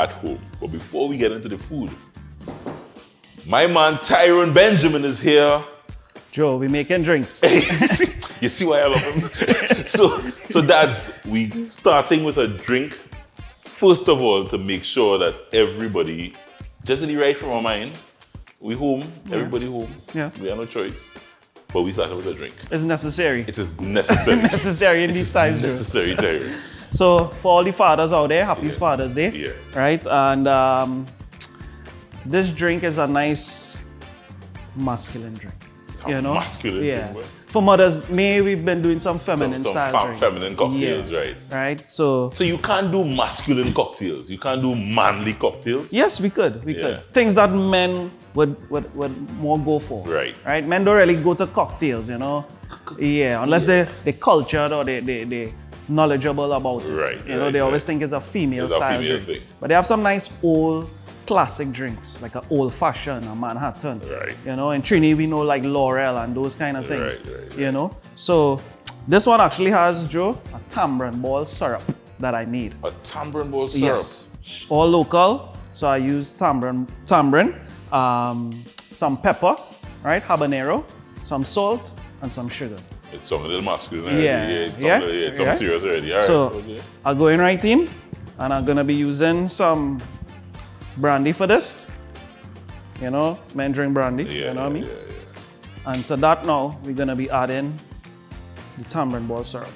at home. But before we get into the food, my man Tyrone Benjamin is here. Joe, we making drinks. You see why I love him? So dads, we starting with a drink. First of all, to make sure that everybody, just in the right from our mind, we home, everybody home. Yes. We have no choice. But we started with a drink. It's necessary. It is necessary. Necessary in these times, Joe. Necessary, Tyrone. So for all the fathers out there, happy Father's Day. Yeah. Right? And this drink is a nice masculine drink. Masculine Yeah. drink. For Mother's May, we've been doing some feminine style drink. Feminine cocktails, right? Right. So you can't do masculine cocktails. You can't do manly cocktails. yes, we could. We could. Things that men would more go for. Right. Right. Men don't really go to cocktails, Yeah, unless they're cultured or they knowledgeable about it. Right. They always think it's a female It's a style female drink. thing. But they have some nice old classic drinks, like an old fashioned, a Manhattan. Right. In Trini we know like Laurel and those kind of things. Right. So this one actually has, Joe, a tamarind ball syrup that I need. A tamarind ball syrup. Yes. All local. So I use tamarind, some pepper, right? Habanero, some salt, and some sugar. It's something a little masculine already. Yeah. It's something serious already. All right. So I'll go in right in, and I'm gonna be using some brandy for this. Men drink brandy. You know what I mean? Yeah. And to that now, we're gonna be adding the tamarind ball syrup.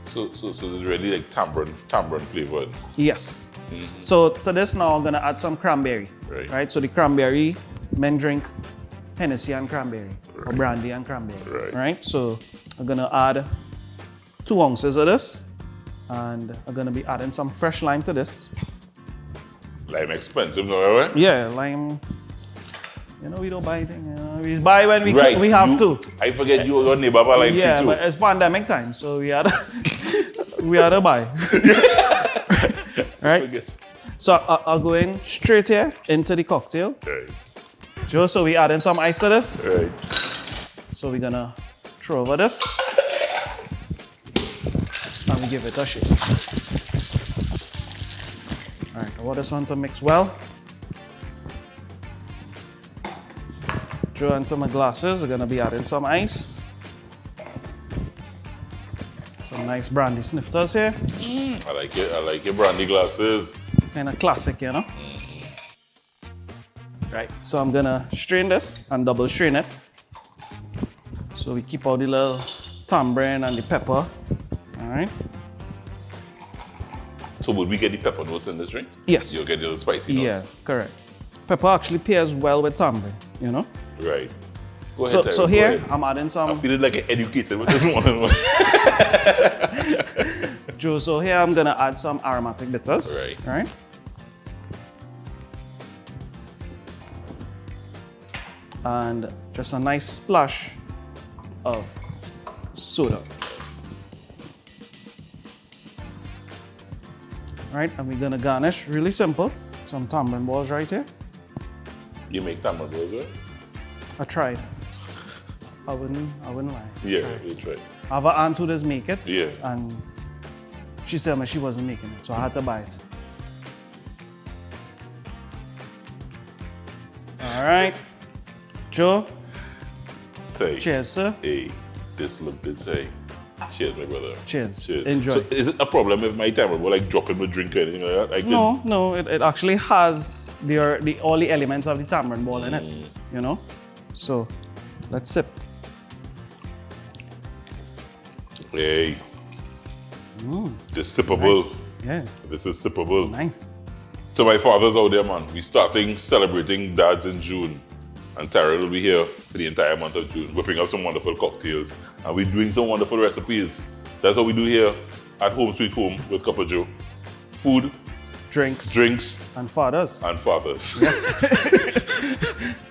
So it's really like tamarind flavored. Yes. So to this now, I'm gonna add some cranberry. Right. So the cranberry, men drink Hennessy and cranberry, or brandy and cranberry. Right. So I'm gonna add 2 ounces of this, and I'm gonna be adding some fresh lime to this. Lime expensive, no, right? Yeah, lime. We don't buy things. We buy when we have to. I forget your neighbor buy lime yeah, too. but it's pandemic time, so we had to buy. Right. So I'll go in straight here into the cocktail. Right. Joe, so we adding some ice to this. Right. So we're gonna throw over this, and we give it a shake. All right, I want this one to mix well. Throw into my glasses. We're gonna be adding some ice. Some nice brandy snifters here. I like it, brandy glasses. Kind of classic, Right, so I'm gonna strain this and double strain it. So we keep all the little tamarind and the pepper. All right. So would we get the pepper notes in this drink? Yes. You'll get the little spicy notes? Yeah, correct. Pepper actually pairs well with tamarind, Right. Go ahead, so here, I'm adding some... I'm feeling like an educated with this one. Joe, so here I'm gonna add some aromatic bitters. Right. And just a nice splash of soda. Right, and we're gonna garnish really simple. Some tamarind balls right here. You make tamarind balls, right? I tried. I wouldn't lie. Yeah, you tried. I have an aunt who does make it. Yeah. And she said she wasn't making it, so I had to buy it. All right. Joe. Tay. Cheers, sir. Hey, this look good, Tay. Cheers, my brother. Cheers. Enjoy. So is it a problem if my tamarind will like drop in my drink or anything like that? No, it actually has all the elements of the tamarind ball in it, So let's sip. Hey. This is sippable. Nice. Yeah. This is sippable. Nice. To my fathers out there, man, we starting celebrating dads in June. And Tyrone will be here for the entire month of June, whipping up some wonderful cocktails. And we're doing some wonderful recipes. That's what we do here at Home Sweet Home with Cuppa Joe. Food, drinks, and fathers. Yes.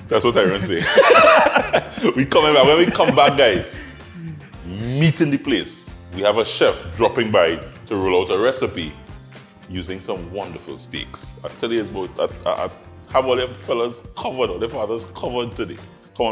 That's what Tyrone say. When we come back, guys, meet in the place. We have a chef dropping by to roll out a recipe using some wonderful steaks. I tell you about that. How about them fellas covered or the fathers covered today?